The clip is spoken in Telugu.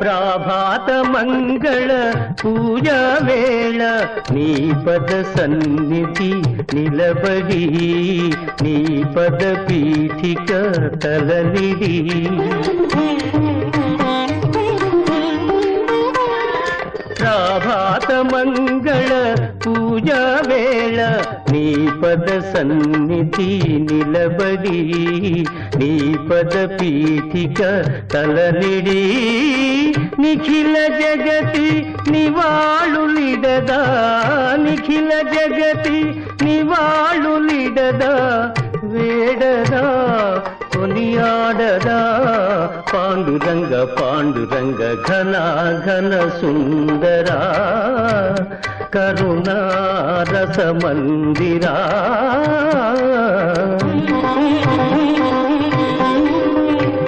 ప్రాభాత మంగళ పూజా వేళ నీ పద సన్నిధి నిలబడి నీ పద పీఠిక తలనిడి ప్రాభాత మంగళ పూజా వేళ నీ పద సన్నిధి నిలబడి నీ పద పీఠిక తలనిడి నిఖిల జగతి నివాళులిడదా నిఖిల జగతి నివాళులిడదా వేడదా కొనియాడదా పాండురంగ పాండురంగ ఘన ఘన సుందరా కరుణా రస మందిరా